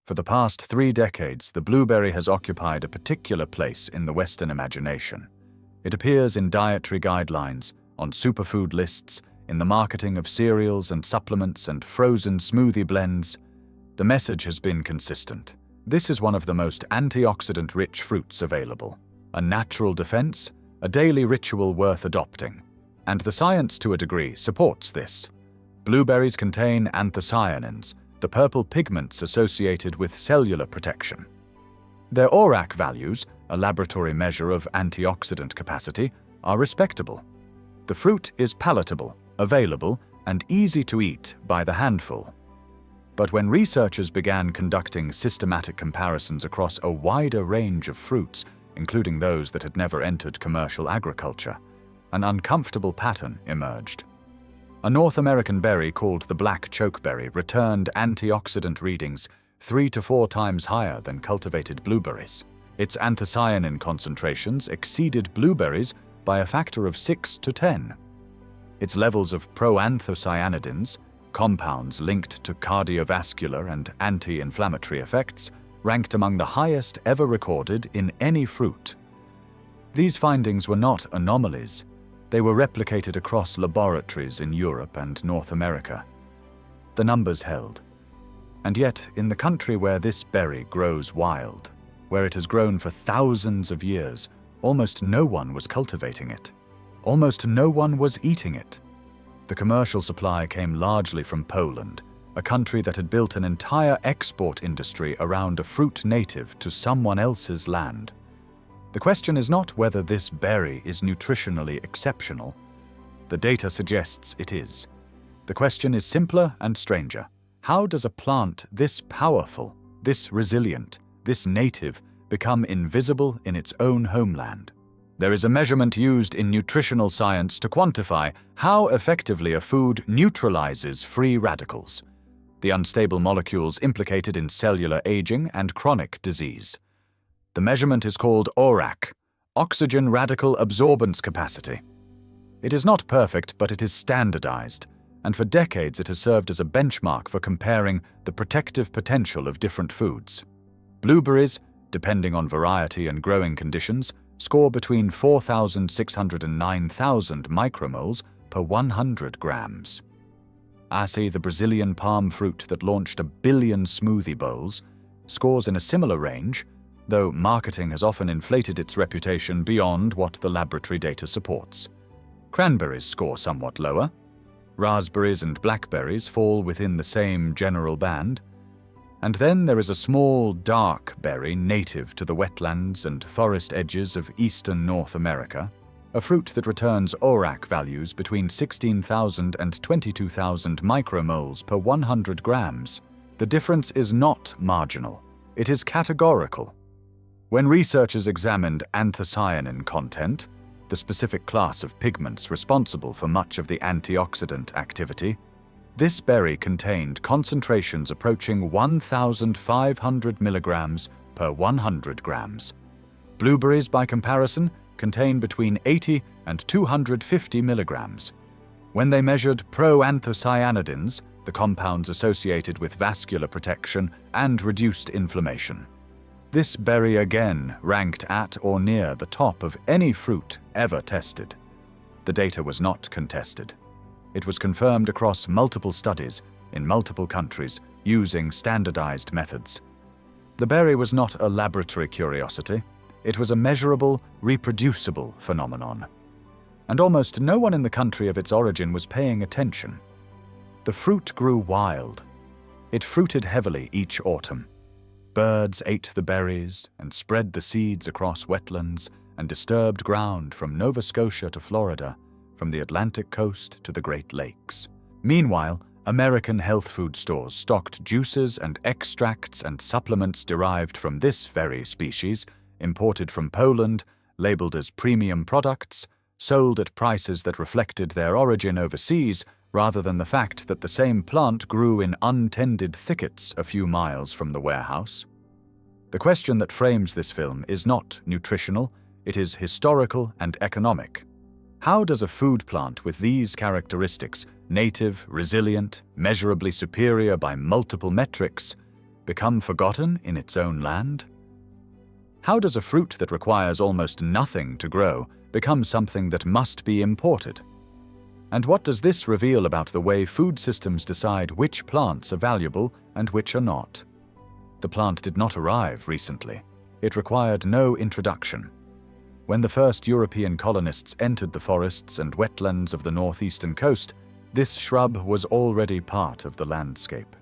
For the past 3 decades, the blueberry has occupied a particular place in the Western imagination. It appears in dietary guidelines, on superfood lists, in the marketing of cereals and supplements and frozen smoothie blends. The message has been consistent. This is one of the most antioxidant-rich fruits available. A natural defense, a daily ritual worth adopting. And the science, to a degree, supports this. Blueberries contain anthocyanins, the purple pigments associated with cellular protection. Their ORAC values, a laboratory measure of antioxidant capacity, are respectable. The fruit is palatable, available, and easy to eat by the handful. But when researchers began conducting systematic comparisons across a wider range of fruits, including those that had never entered commercial agriculture, an uncomfortable pattern emerged. A North American berry called the black chokeberry returned antioxidant readings 3 to 4 times higher than cultivated blueberries. Its anthocyanin concentrations exceeded blueberries by a factor of 6 to 10. Its levels of proanthocyanidins, compounds linked to cardiovascular and anti-inflammatory effects, ranked among the highest ever recorded in any fruit. These findings were not anomalies. They were replicated across laboratories in Europe and North America. The numbers held. And yet, in the country where this berry grows wild, where it has grown for thousands of years, almost no one was cultivating it. Almost no one was eating it. The commercial supply came largely from Poland, a country that had built an entire export industry around a fruit native to someone else's land. The question is not whether this berry is nutritionally exceptional. The data suggests it is. The question is simpler and stranger. How does a plant this powerful, this resilient, this native become invisible in its own homeland? There is a measurement used in nutritional science to quantify how effectively a food neutralizes free radicals, the unstable molecules implicated in cellular aging and chronic disease. The measurement is called ORAC, oxygen radical absorbance capacity. It is not perfect, but it is standardized, and for decades it has served as a benchmark for comparing the protective potential of different foods. Blueberries, depending on variety and growing conditions, score between 4,600 and 9,000 micromoles per 100 grams. Acai, the Brazilian palm fruit that launched 1 billion smoothie bowls, scores in a similar range, though marketing has often inflated its reputation beyond what the laboratory data supports. Cranberries score somewhat lower. Raspberries and blackberries fall within the same general band. And then there is a small, dark berry native to the wetlands and forest edges of eastern North America, a fruit that returns ORAC values between 16,000 and 22,000 micromoles per 100 grams. The difference is not marginal. It is categorical. When researchers examined anthocyanin content, the specific class of pigments responsible for much of the antioxidant activity, this berry contained concentrations approaching 1,500 milligrams per 100 grams. Blueberries, by comparison, contain between 80 and 250 milligrams. When they measured proanthocyanidins, the compounds associated with vascular protection and reduced inflammation, this berry again ranked at or near the top of any fruit ever tested. The data was not contested. It was confirmed across multiple studies in multiple countries using standardized methods. The berry was not a laboratory curiosity. It was a measurable, reproducible phenomenon. And almost no one in the country of its origin was paying attention. The fruit grew wild. It fruited heavily each autumn. Birds ate the berries and spread the seeds across wetlands and disturbed ground from Nova Scotia to Florida, from the Atlantic coast to the Great Lakes. Meanwhile, American health food stores stocked juices and extracts and supplements derived from this very species, imported from Poland, labeled as premium products, sold at prices that reflected their origin overseas rather than the fact that the same plant grew in untended thickets a few miles from the warehouse. The question that frames this film is not nutritional, it is historical and economic. How does a food plant with these characteristics, native, resilient, measurably superior by multiple metrics, become forgotten in its own land? How does a fruit that requires almost nothing to grow become something that must be imported? And what does this reveal about the way food systems decide which plants are valuable and which are not? The plant did not arrive recently. It required no introduction. When the first European colonists entered the forests and wetlands of the northeastern coast, this shrub was already part of the landscape.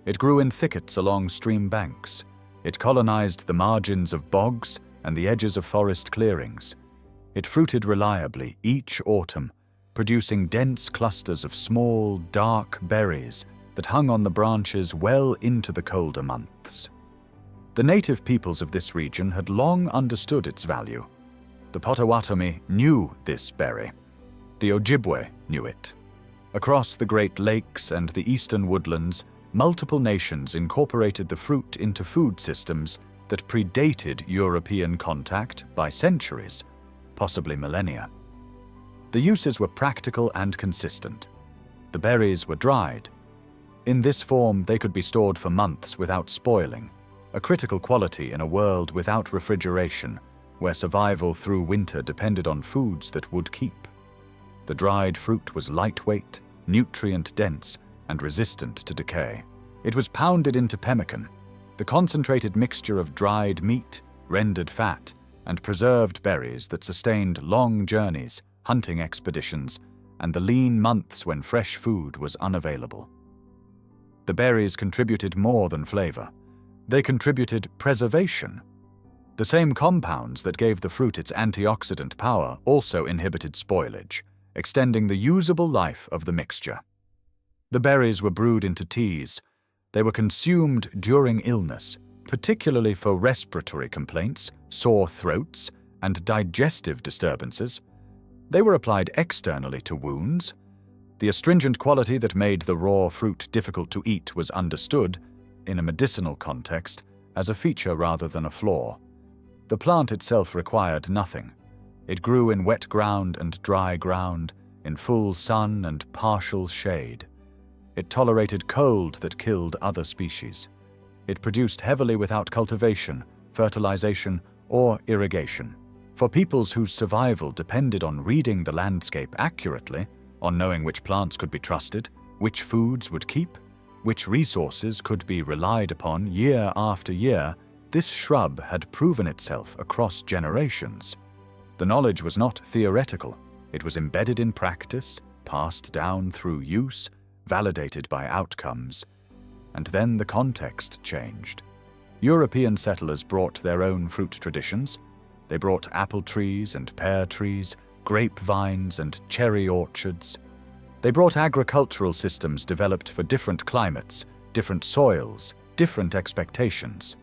It grew in thickets along stream banks. It colonized the margins of bogs and the edges of forest clearings. It fruited reliably each autumn, producing dense clusters of small, dark berries that hung on the branches well into the colder months. The native peoples of this region had long understood its value. The Potawatomi knew this berry. The Ojibwe knew it. Across the Great Lakes and the eastern woodlands, multiple nations incorporated the fruit into food systems that predated European contact by centuries, possibly millennia. The uses were practical and consistent. The berries were dried. In this form, they could be stored for months without spoiling, a critical quality in a world without refrigeration, where survival through winter depended on foods that would keep. The dried fruit was lightweight, nutrient-dense, and resistant to decay. It was pounded into pemmican, the concentrated mixture of dried meat, rendered fat, and preserved berries that sustained long journeys, hunting expeditions, and the lean months when fresh food was unavailable. The berries contributed more than flavor. They contributed preservation. The same compounds that gave the fruit its antioxidant power also inhibited spoilage, extending the usable life of the mixture. The berries were brewed into teas. They were consumed during illness, particularly for respiratory complaints, sore throats, and digestive disturbances. They were applied externally to wounds. The astringent quality that made the raw fruit difficult to eat was understood, in a medicinal context, as a feature rather than a flaw. The plant itself required nothing. It grew in wet ground and dry ground, in full sun and partial shade. It tolerated cold that killed other species. It produced heavily without cultivation, fertilization, or irrigation. For peoples whose survival depended on reading the landscape accurately, on knowing which plants could be trusted, which foods would keep, which resources could be relied upon year after year, this shrub had proven itself across generations. The knowledge was not theoretical. It was embedded in practice, passed down through use, validated by outcomes. And then the context changed. European settlers brought their own fruit traditions. They brought apple trees and pear trees, grapevines and cherry orchards. They brought agricultural systems developed for different climates, different soils, different expectations.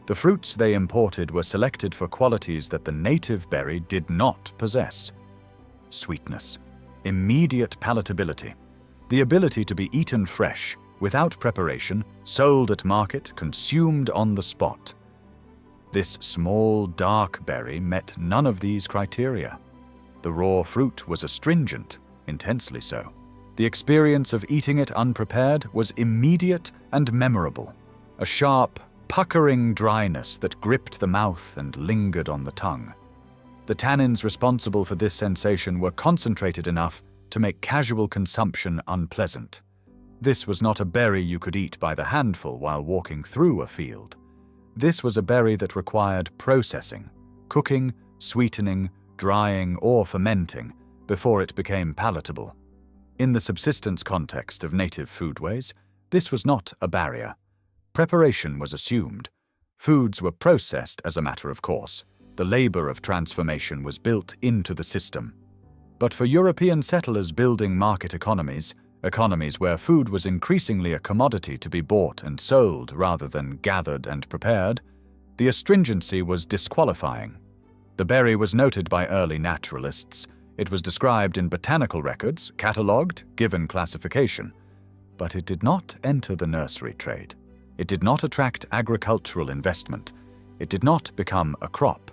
The fruits they imported were selected for qualities that the native berry did not possess. Sweetness, immediate palatability, the ability to be eaten fresh, without preparation, sold at market, consumed on the spot. This small, dark berry met none of these criteria. The raw fruit was astringent, intensely so. The experience of eating it unprepared was immediate and memorable, a sharp, puckering dryness that gripped the mouth and lingered on the tongue. The tannins responsible for this sensation were concentrated enough to make casual consumption unpleasant. This was not a berry you could eat by the handful while walking through a field. This was a berry that required processing, cooking, sweetening, drying, or fermenting before it became palatable. In the subsistence context of native foodways, this was not a barrier. Preparation was assumed. Foods were processed as a matter of course. The labor of transformation was built into the system. But for European settlers building market economies where food was increasingly a commodity to be bought and sold rather than gathered and prepared, the astringency was disqualifying. The berry was noted by early naturalists. It was described in botanical records, catalogued, given classification. But it did not enter the nursery trade. It did not attract agricultural investment. It did not become a crop.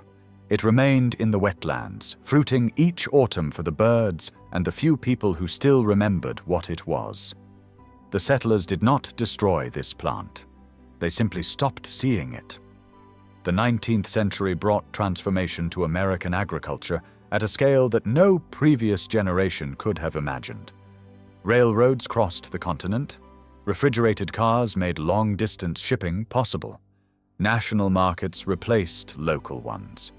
It remained in the wetlands, fruiting each autumn for the birds and the few people who still remembered what it was. The settlers did not destroy this plant. They simply stopped seeing it. The 19th century brought transformation to American agriculture at a scale that no previous generation could have imagined. Railroads crossed the continent. Refrigerated cars made long-distance shipping possible. National markets replaced local ones.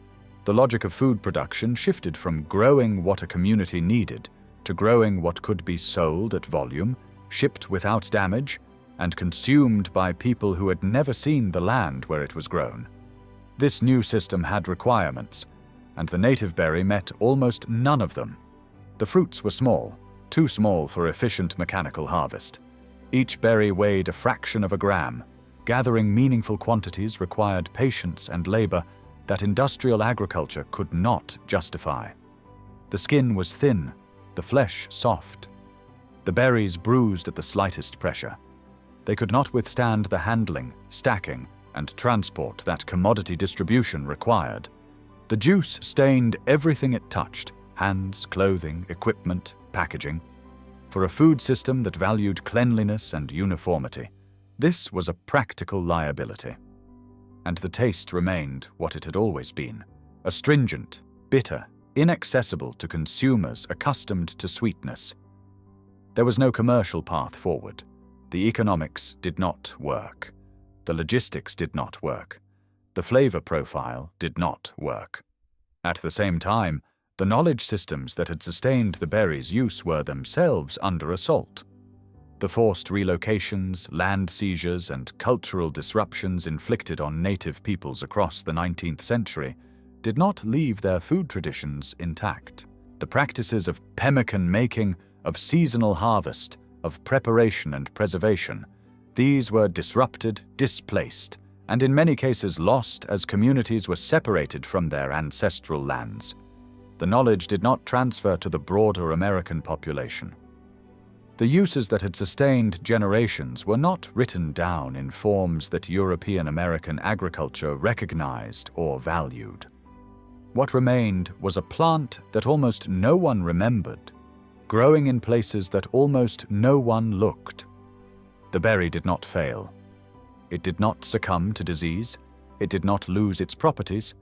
The logic of food production shifted from growing what a community needed to growing what could be sold at volume, shipped without damage, and consumed by people who had never seen the land where it was grown. This new system had requirements, and the native berry met almost none of them. The fruits were small, too small for efficient mechanical harvest. Each berry weighed a fraction of a gram. Gathering meaningful quantities required patience and labor that industrial agriculture could not justify. The skin was thin, the flesh soft. The berries bruised at the slightest pressure. They could not withstand the handling, stacking, and transport that commodity distribution required. The juice stained everything it touched: hands, clothing, equipment, packaging. For a food system that valued cleanliness and uniformity, this was a practical liability. And the taste remained what it had always been: astringent, bitter, inaccessible to consumers accustomed to sweetness. There was no commercial path forward. The economics did not work. The logistics did not work. The flavor profile did not work. At the same time, the knowledge systems that had sustained the berries' use were themselves under assault. The forced relocations, land seizures, and cultural disruptions inflicted on native peoples across the 19th century did not leave their food traditions intact. The practices of pemmican making, of seasonal harvest, of preparation and preservation, these were disrupted, displaced, and in many cases lost as communities were separated from their ancestral lands. The knowledge did not transfer to the broader American population. The uses that had sustained generations were not written down in forms that European American agriculture recognized or valued. What remained was a plant that almost no one remembered, growing in places that almost no one looked. The berry did not fail. It did not succumb to disease. It did not lose its properties.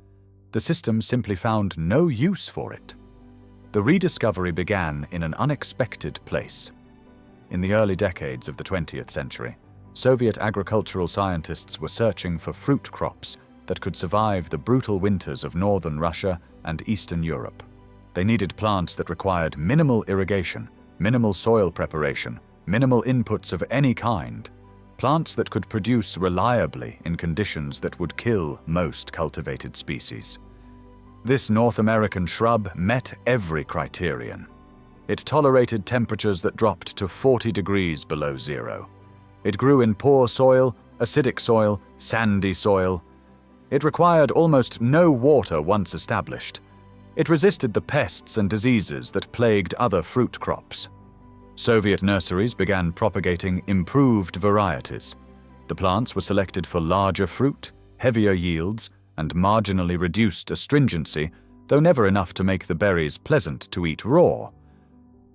The system simply found no use for it. The rediscovery began in an unexpected place. In the early decades of the 20th century, Soviet agricultural scientists were searching for fruit crops that could survive the brutal winters of northern Russia and Eastern Europe. They needed plants that required minimal irrigation, minimal soil preparation, minimal inputs of any kind, plants that could produce reliably in conditions that would kill most cultivated species. This North American shrub met every criterion. It tolerated temperatures that dropped to 40 degrees below zero. It grew in poor soil, acidic soil, sandy soil. It required almost no water once established. It resisted the pests and diseases that plagued other fruit crops. Soviet nurseries began propagating improved varieties. The plants were selected for larger fruit, heavier yields, and marginally reduced astringency, though never enough to make the berries pleasant to eat raw.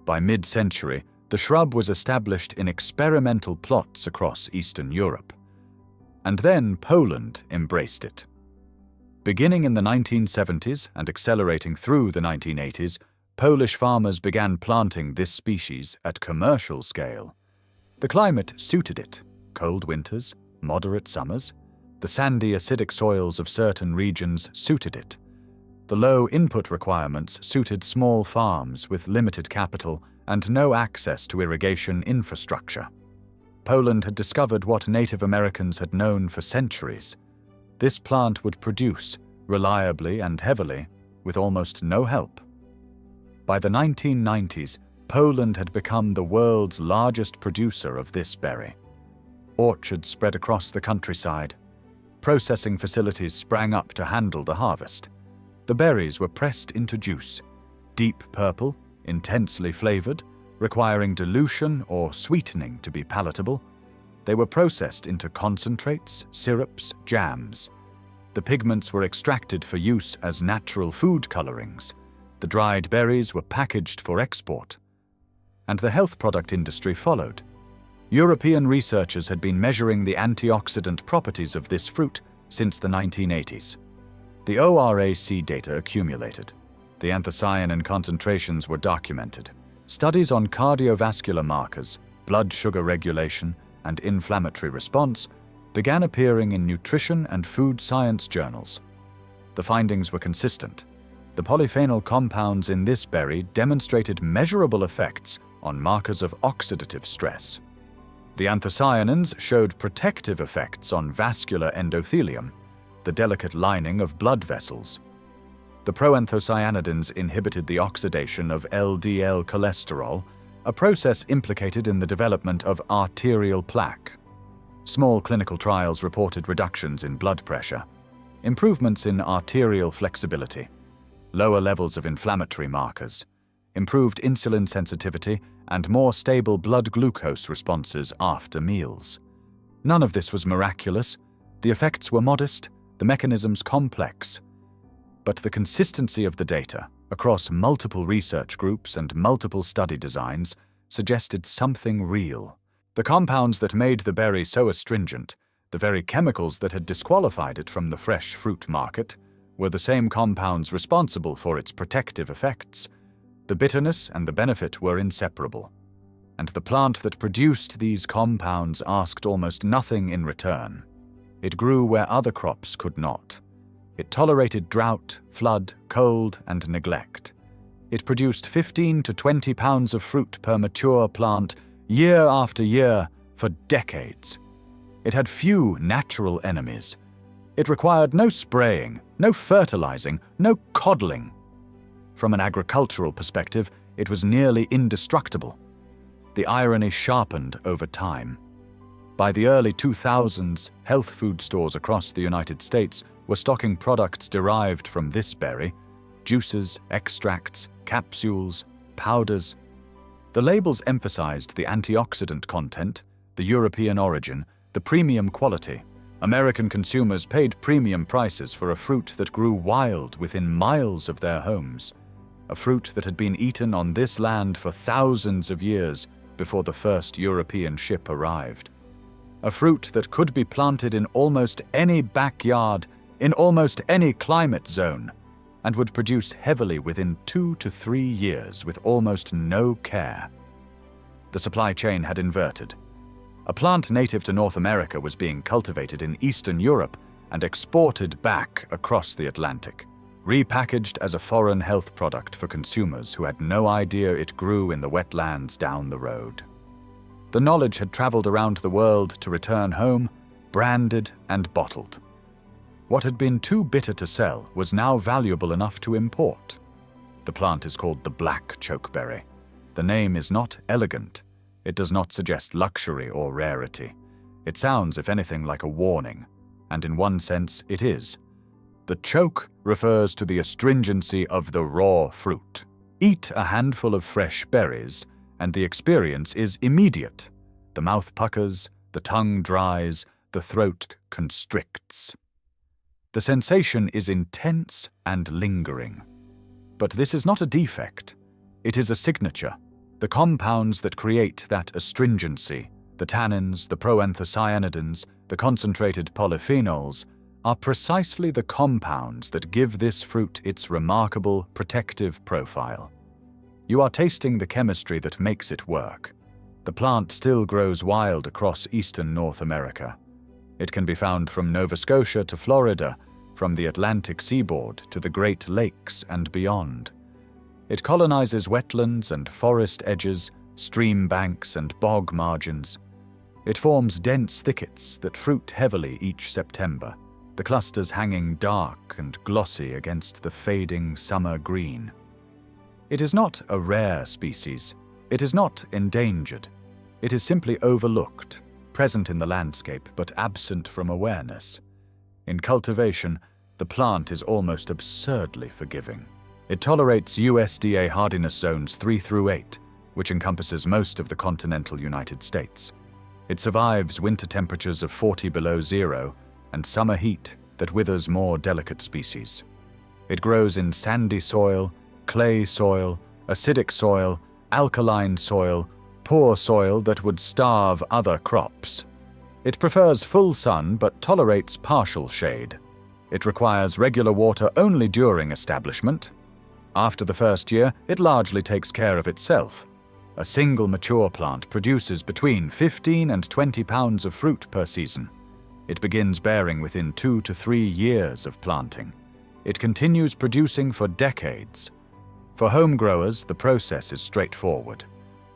By mid-century, the shrub was established in experimental plots across Eastern Europe. And then Poland embraced it. Beginning in the 1970s and accelerating through the 1980s, Polish farmers began planting this species at commercial scale. The climate suited it: cold winters, moderate summers. The sandy, acidic soils of certain regions suited it. The low input requirements suited small farms with limited capital and no access to irrigation infrastructure. Poland had discovered what Native Americans had known for centuries. This plant would produce, reliably and heavily, with almost no help. By the 1990s, Poland had become the world's largest producer of this berry. Orchards spread across the countryside. Processing facilities sprang up to handle the harvest. The berries were pressed into juice, deep purple, intensely flavored, requiring dilution or sweetening to be palatable. They were processed into concentrates, syrups, jams. The pigments were extracted for use as natural food colorings. The dried berries were packaged for export. And the health product industry followed. European researchers had been measuring the antioxidant properties of this fruit since the 1980s. The ORAC data accumulated. The anthocyanin concentrations were documented. Studies on cardiovascular markers, blood sugar regulation, and inflammatory response began appearing in nutrition and food science journals. The findings were consistent. The polyphenol compounds in this berry demonstrated measurable effects on markers of oxidative stress. The anthocyanins showed protective effects on vascular endothelium, the delicate lining of blood vessels. The proanthocyanidins inhibited the oxidation of LDL cholesterol, a process implicated in the development of arterial plaque. Small clinical trials reported reductions in blood pressure, improvements in arterial flexibility, lower levels of inflammatory markers, improved insulin sensitivity, and more stable blood glucose responses after meals. None of this was miraculous. The effects were modest, the mechanisms complex. But the consistency of the data across multiple research groups and multiple study designs suggested something real. The compounds that made the berry so astringent, the very chemicals that had disqualified it from the fresh fruit market, were the same compounds responsible for its protective effects. The bitterness and the benefit were inseparable. And the plant that produced these compounds asked almost nothing in return. It grew where other crops could not. It tolerated drought, flood, cold, and neglect. It produced 15 to 20 pounds of fruit per mature plant year after year for decades. It had few natural enemies. It required no spraying, no fertilizing, no coddling. From an agricultural perspective, it was nearly indestructible. The irony sharpened over time. By the early 2000s, health food stores across the United States were stocking products derived from this berry: juices, extracts, capsules, powders. The labels emphasized the antioxidant content, the European origin, the premium quality. American consumers paid premium prices for a fruit that grew wild within miles of their homes, a fruit that had been eaten on this land for thousands of years before the first European ship arrived. A fruit that could be planted in almost any backyard, in almost any climate zone, and would produce heavily within 2 to 3 years with almost no care. The supply chain had inverted. A plant native to North America was being cultivated in Eastern Europe and exported back across the Atlantic, repackaged as a foreign health product for consumers who had no idea it grew in the wetlands down the road. The knowledge had traveled around the world to return home, branded and bottled. What had been too bitter to sell was now valuable enough to import. The plant is called the black chokeberry. The name is not elegant. It does not suggest luxury or rarity. It sounds, if anything, like a warning, and in one sense it is. The choke refers to the astringency of the raw fruit. Eat a handful of fresh berries, and the experience is immediate. The mouth puckers, the tongue dries, the throat constricts. The sensation is intense and lingering. But this is not a defect. It is a signature. The compounds that create that astringency, the tannins, the proanthocyanidins, the concentrated polyphenols, are precisely the compounds that give this fruit its remarkable protective profile. You are tasting the chemistry that makes it work. The plant still grows wild across eastern North America. It can be found from Nova Scotia to Florida, from the Atlantic seaboard to the Great Lakes and beyond. It colonizes wetlands and forest edges, stream banks and bog margins. It forms dense thickets that fruit heavily each September, the clusters hanging dark and glossy against the fading summer green. It is not a rare species. It is not endangered. It is simply overlooked, present in the landscape but absent from awareness. In cultivation, the plant is almost absurdly forgiving. It tolerates USDA hardiness zones 3 through 8, which encompasses most of the continental United States. It survives winter temperatures of 40 below zero and summer heat that withers more delicate species. It grows in sandy soil, clay soil, acidic soil, alkaline soil, poor soil that would starve other crops. It prefers full sun but tolerates partial shade. It requires regular water only during establishment. After the first year, it largely takes care of itself. A single mature plant produces between 15 and 20 pounds of fruit per season. It begins bearing within 2 to 3 years of planting. It continues producing for decades. For home growers, the process is straightforward.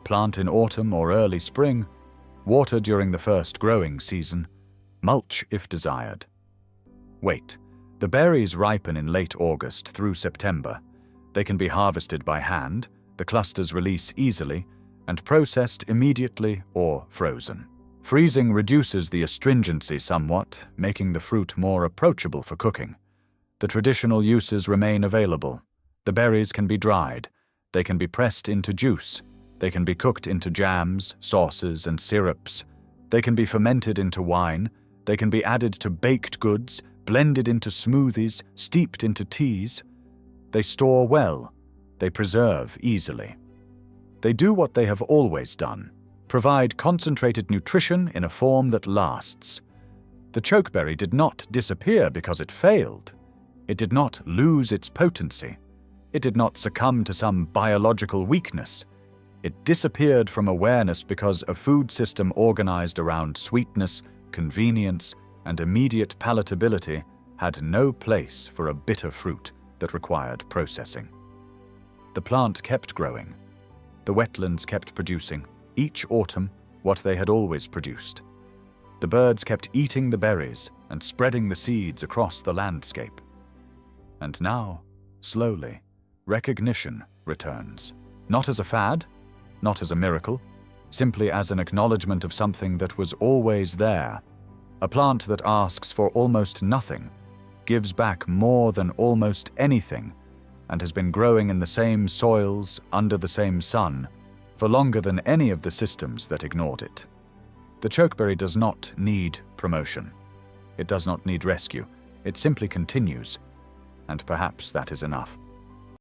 Plant in autumn or early spring, water during the first growing season, mulch if desired. Wait. The berries ripen in late August through September. They can be harvested by hand, the clusters release easily, and processed immediately or frozen. Freezing reduces the astringency somewhat, making the fruit more approachable for cooking. The traditional uses remain available. The berries can be dried. They can be pressed into juice. They can be cooked into jams, sauces, and syrups. They can be fermented into wine. They can be added to baked goods, blended into smoothies, steeped into teas. They store well. They preserve easily. They do what they have always done: provide concentrated nutrition in a form that lasts. The chokeberry did not disappear because it failed. It did not lose its potency. It did not succumb to some biological weakness. It disappeared from awareness because a food system organized around sweetness, convenience, and immediate palatability had no place for a bitter fruit that required processing. The plant kept growing. The wetlands kept producing, each autumn, what they had always produced. The birds kept eating the berries and spreading the seeds across the landscape. And now, slowly, recognition returns. Not as a fad, not as a miracle, simply as an acknowledgement of something that was always there. A plant that asks for almost nothing, gives back more than almost anything, and has been growing in the same soils, under the same sun, for longer than any of the systems that ignored it. The chokeberry does not need promotion. It does not need rescue. It simply continues, and perhaps that is enough.